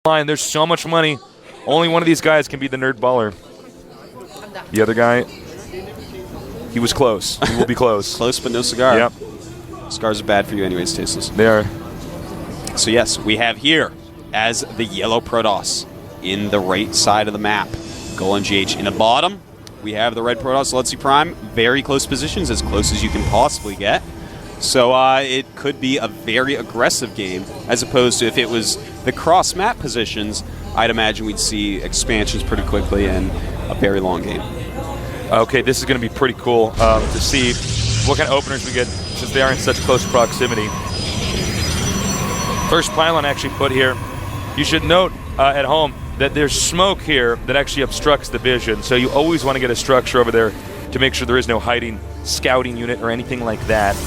line. There's so much money. Only one of these guys can be the nerd baller. The other guy, he was close. He will be close. Close, but no cigar. Yep. Cigars are bad for you anyways, Tasteless. They are. So yes, we have here as the yellow Protoss in the right side of the map. Golmgh in the bottom. We have the red Protoss, Lutzi Prime. Very close positions, as close as you can possibly get. So it could be a very aggressive game, as opposed to if it was the cross-map positions, I'd imagine we'd see expansions pretty quickly and a very long game. Okay, this is going to be pretty cool to see what kind of openers we get since they are in such close proximity. First pylon actually put here. You should note at home that there's smoke here that actually obstructs the vision, so you always want to get a structure over there to make sure there is no hiding scouting unit or anything like that.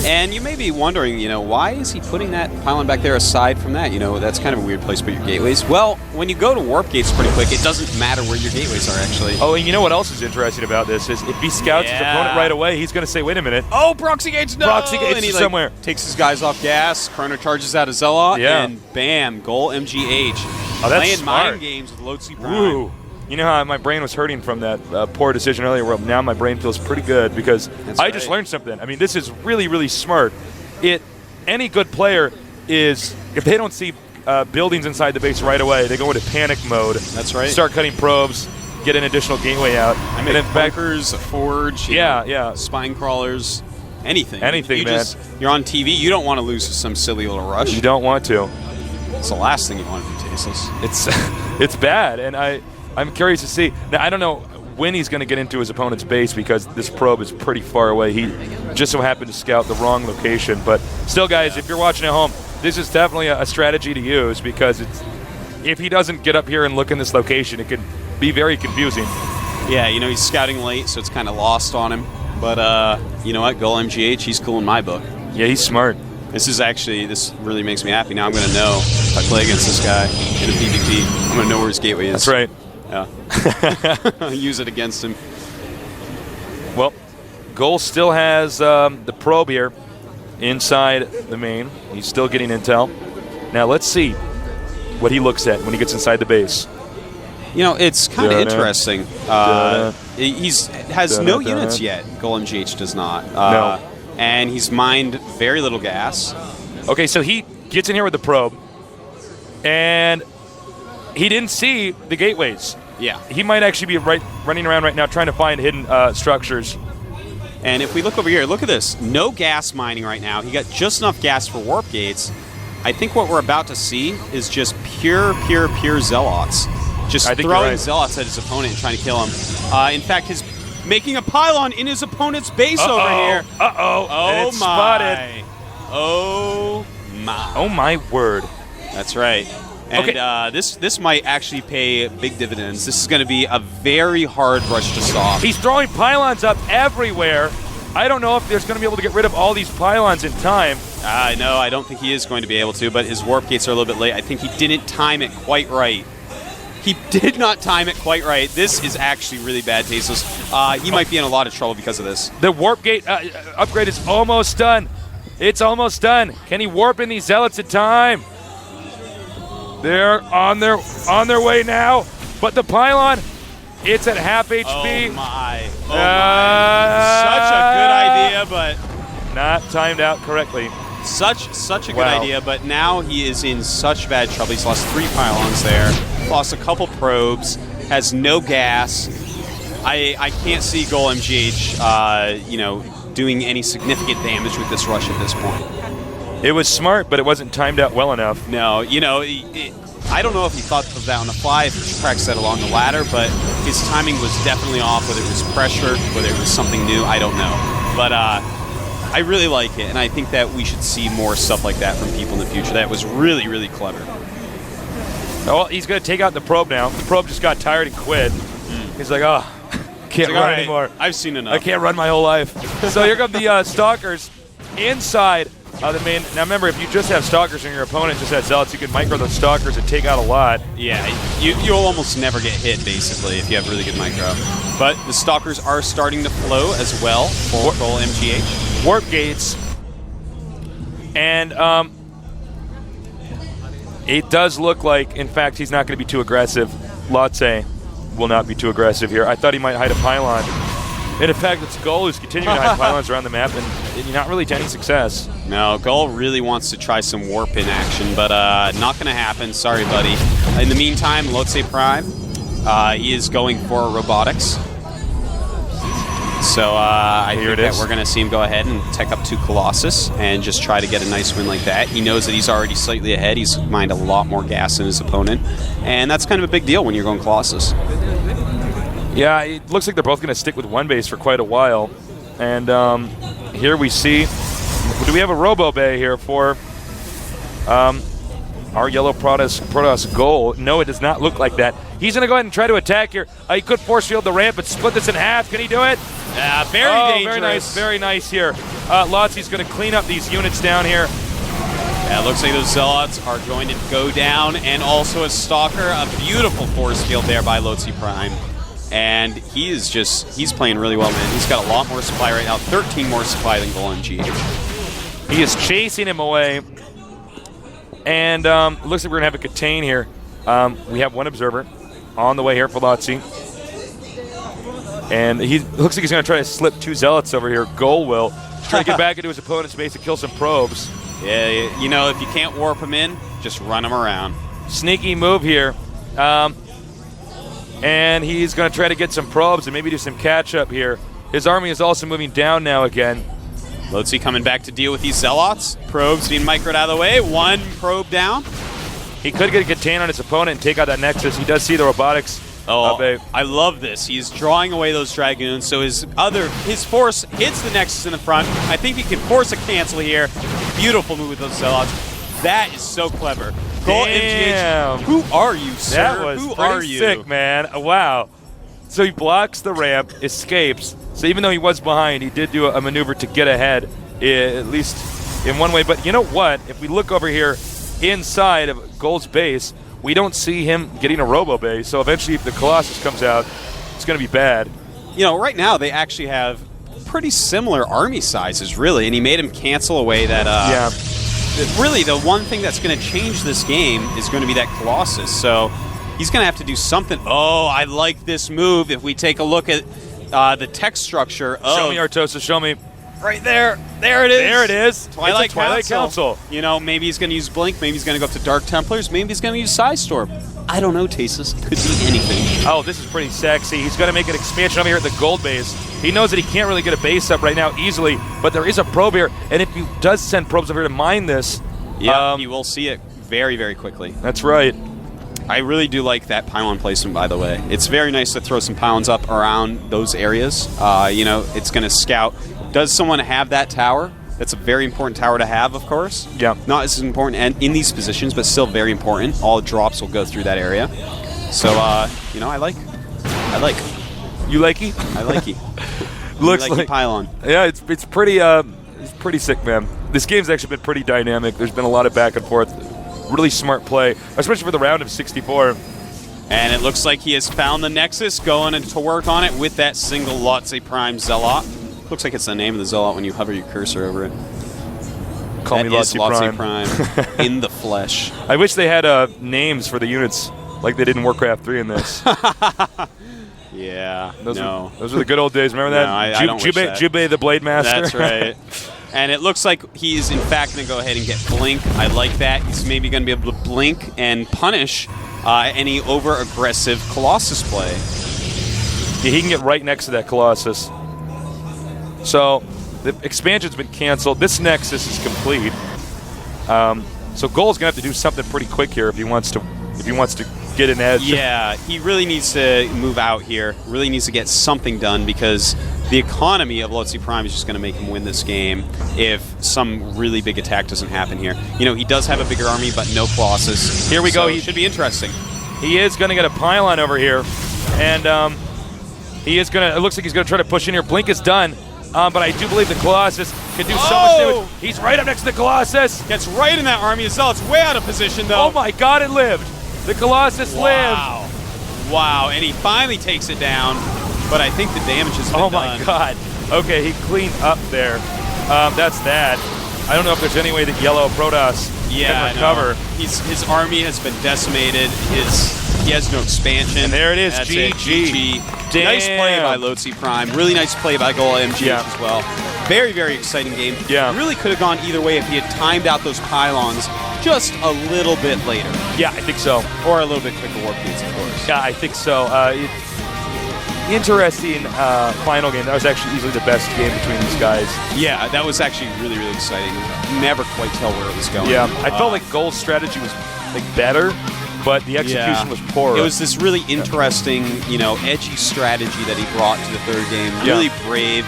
And you may be wondering, why is he putting that pylon back there aside from that? That's kind of a weird place to put your gateways. Well, when you go to warp gates pretty quick, it doesn't matter where your gateways are, actually. Oh, and you know what else is interesting about this is if he scouts his opponent right away, he's going to say, wait a minute. Oh, proxy gates, no! Proxy gates and he, somewhere. Takes his guys off gas, Chrono charges out a Zealot, and bam, Golmgh. Oh, that's playing smart. mind games with Lutzi Prime. Woo. You know how my brain was hurting from that poor decision earlier? Well, now my brain feels pretty good because I just learned something. I mean, this is really, really smart. Any good player is, if they don't see buildings inside the base right away, they go into panic mode. That's right. Start cutting probes, get an additional gateway out. I mean, bunkers, a forge, spine crawlers, anything. Anything, man. You're on TV. You don't want to lose some silly little rush. You don't want to. It's the last thing you want to do, Tasteless. It's bad, and I'm curious to see. Now, I don't know when he's going to get into his opponent's base because this probe is pretty far away. He just so happened to scout the wrong location. But still, guys, if you're watching at home, this is definitely a strategy to use because if he doesn't get up here and look in this location, it could be very confusing. Yeah, he's scouting late, so it's kind of lost on him. But you know what? Golmgh, he's cool in my book. Yeah, he's smart. This really makes me happy. Now I'm going to know if I play against this guy in a PvP. I'm going to know where his gateway is. That's right. Yeah. Use it against him. Well, Gol still has the probe here inside the main. He's still getting intel. Now let's see what he looks at when he gets inside the base. It's kind of interesting. He has no units yet. Golmgh does not. No. And he's mined very little gas. Okay, so he gets in here with the probe, and he didn't see the gateways. Yeah. He might actually be running around right now trying to find hidden structures. And if we look over here, look at this. No gas mining right now. He got just enough gas for warp gates. I think what we're about to see is just pure Zealots. Just throwing Zealots at his opponent and trying to kill him. In fact, he's making a pylon in his opponent's base over here. Oh, my. Spotted. Oh, my. Oh, my word. That's right. And this might actually pay big dividends. This is going to be a very hard rush to stop. He's throwing pylons up everywhere. I don't know if there's going to be able to get rid of all these pylons in time. No, I don't think he is going to be able to, but his warp gates are a little bit late. I think he didn't time it quite right. He did not time it quite right. This is actually really bad, Tasteless. He might be in a lot of trouble because of this. The warp gate upgrade is almost done. It's almost done. Can he warp in these zealots in time? They're on their way now. But the pylon, it's at half HP. Oh my. Such a good idea, but not timed out correctly. Such a good idea, but now he is in such bad trouble. He's lost 3 pylons there, lost a couple probes, has no gas. I can't see Golmgh, doing any significant damage with this rush at this point. It was smart, but it wasn't timed out well enough. No, I don't know if he thought of that on the fly, if he practiced that along the ladder, but his timing was definitely off, whether it was pressure, whether it was something new, I don't know. But I really like it, and I think that we should see more stuff like that from people in the future. That was really, really clever. Well, he's going to take out the probe now. The probe just got tired and quit. He's like, oh, can't run anymore. I've seen enough. I can't run my whole life. So here come the Stalkers inside the main. Now remember, if you just have Stalkers and your opponent just has Zealots, you can micro those Stalkers and take out a lot. Yeah, you'll almost never get hit, basically, if you have really good micro. But the Stalkers are starting to flow as well for Golmgh. Warp gates. And It does look like, in fact, he's not going to be too aggressive. Lotse will not be too aggressive here. I thought he might hide a pylon. And in fact, it's Gull who's continuing to hide pylons around the map and not really to any success. No, Gull really wants to try some warp in action, but not going to happen. Sorry, buddy. In the meantime, Lotse Prime is going for robotics. So I think that we're going to see him go ahead and tech up to Colossus and just try to get a nice win like that. He knows that he's already slightly ahead. He's mined a lot more gas than his opponent. And that's kind of a big deal when you're going Colossus. Yeah, it looks like they're both going to stick with one base for quite a while. And here we see, do we have a Robo Bay here for our yellow Protoss goal? No, it does not look like that. He's going to go ahead and try to attack here. He could force field the ramp and split this in half. Can he do it? Very dangerous. Very nice here. Lotse's going to clean up these units down here. Yeah, it looks like those Zealots are going to go down, and also a Stalker. A beautiful force field there by Lotse Prime. And he's playing really well, man. He's got a lot more supply right now, 13 more supply than Golmgh. He is chasing him away. And looks like we're going to have a Katane here. We have one observer on the way here for Lotse. And he looks like he's going to try to slip 2 Zealots over here. Goal will try to get back into his opponent's base and kill some probes. Yeah, you know, if you can't warp him in, just run him around. Sneaky move here. And he's going to try to get some probes and maybe do some catch-up here. His army is also moving down now again. Lotse coming back to deal with these Zealots. Probes being microed out of the way. One probe down. He could get a Katane on his opponent and take out that Nexus. He does see the robotics. I love this. He's drawing away those Dragoons, so his force hits the Nexus in the front. I think he can force a cancel here. Beautiful move with those Zealots. That is so clever. Damn. MGH, who are you, sir? That was who pretty are you? sick, man. Wow. So he blocks the ramp, escapes. So even though he was behind, he did do a maneuver to get ahead, at least in one way. But you know what? If we look over here inside of Gold's base, we don't see him getting a Robo Bay. So eventually, if the Colossus comes out, it's going to be bad. You know, right now they actually have pretty similar army sizes, really. And he made him cancel away that. Yeah. Really, the one thing that's going to change this game is going to be that Colossus. So he's going to have to do something. Oh, I like this move. If we take a look at the tech structure of... Show me, Artosa, show me. Right there. There it is. There it is. Twilight Council. You know, maybe he's going to use Blink. Maybe he's going to go up to Dark Templars. Maybe he's going to use Psystorm. I don't know, Tasis. Could be anything. Oh, this is pretty sexy. He's going to make an expansion over here at the gold base. He knows that he can't really get a base up right now easily, but there is a probe here, and if he does send probes over here to mine this... Yeah, he will see it very, very quickly. That's right. I really do like that pylon placement, by the way. It's very nice to throw some pylons up around those areas. You know, it's going to scout. Does someone have that tower? That's a very important tower to have, of course. Yeah. Not as important and in these positions, but still very important. All drops will go through that area. So, you know, I like. You likey? I likey. Looks like pylon. Yeah, it's pretty sick, man. This game's actually been pretty dynamic. There's been a lot of back and forth. Really smart play, especially for the round of 64. And it looks like he has found the Nexus, going to work on it with that single Lotse Prime Zealot. Looks like it's the name of the Zealot when you hover your cursor over it. Call me Lotse Prime. In the flesh. I wish they had names for the units like they did in Warcraft 3 in this. Yeah, those are the good old days. Remember that? No, I don't wish that. Jubei the Blade Master. That's right. And it looks like he's, in fact, going to go ahead and get Blink. I like that. He's maybe going to be able to blink and punish any over-aggressive Colossus play. Yeah, he can get right next to that Colossus. So the expansion's been canceled. This Nexus is complete. So Goal's going to have to do something pretty quick here if he wants to get an edge. Yeah, he really needs to move out here. Really needs to get something done because the economy of Lotse Prime is just going to make him win this game if some really big attack doesn't happen here. You know, he does have a bigger army, but no Colossus. Here we go. He should be interesting. He is going to get a pylon over here, and he is going to. It looks like he's going to try to push in here. Blink is done, but I do believe the Colossus can do so much damage. He's right up next to the Colossus. Gets right in that army as well. It's way out of position, though. Oh my God! It lived. The Colossus lived. Wow! And he finally takes it down. But I think the damage has been done. Oh my God. Okay, he cleaned up there. That's that. I don't know if there's any way that Yellow Protoss can recover. His army has been decimated. He has no expansion. And there it is, That's GG. Damn. Nice play by Ro64 Prime. Really nice play by Golmgh as well. Very, very exciting game. Yeah. Really could have gone either way if he had timed out those pylons just a little bit later. Yeah, I think so. Or a little bit quicker warp speeds, of course. Yeah, I think so. Interesting final game. That was actually easily the best game between these guys. Yeah, that was actually really, really exciting. Never quite tell where it was going. Yeah, I felt like Goal's strategy was better, but the execution was poor. It was this really interesting, edgy strategy that he brought to the third game. Really brave,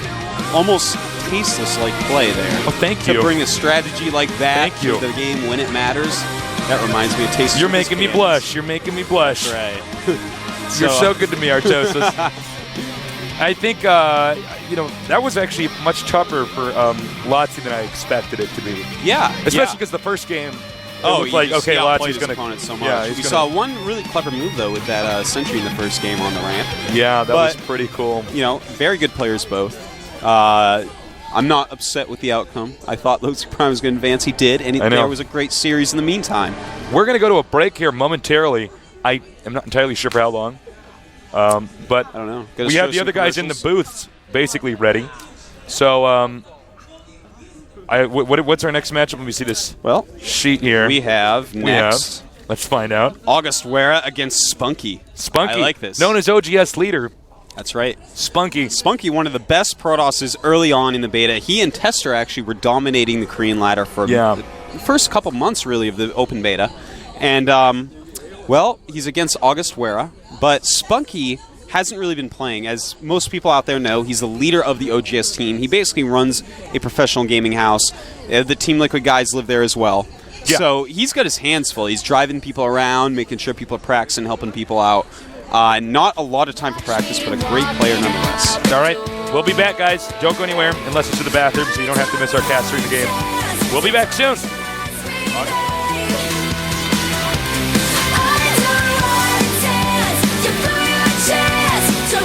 almost tasteless-like play there. Oh, thank you. To bring a strategy like that to the game when it matters. That reminds me of Tasteless. You're making me blush. You're making me blush. That's right. You're so good to me, Artosis. I think, that was actually much tougher for Lotzi than I expected it to be. Yeah. Especially because the first game, Lotzi's going to so much. Yeah, we saw one really clever move, though, with that sentry in the first game on the ramp. Yeah, that was pretty cool. Very good players both. I'm not upset with the outcome. I thought Ro64 Prime was going to advance. He did, and there was a great series in the meantime. We're going to go to a break here momentarily. I am not entirely sure for how long. But I don't know. We have the other guys in the booths basically ready. So what's our next matchup? Let me see this sheet here. We have next. Let's find out. August Wera against Spunky. Spunky. I like this. Known as OGS leader. That's right. Spunky. Spunky, one of the best Protosses early on in the beta. He and Tester actually were dominating the Korean ladder for the first couple months, really, of the open beta. And, he's against August Wera, but Spunky hasn't really been playing. As most people out there know, he's the leader of the OGS team. He basically runs a professional gaming house. The Team Liquid guys live there as well. Yeah. So he's got his hands full. He's driving people around, making sure people are practicing, helping people out. Not a lot of time for practice, but a great player nonetheless. All right. We'll be back, guys. Don't go anywhere unless it's to the bathroom, so you don't have to miss our cast during the game. We'll be back soon. To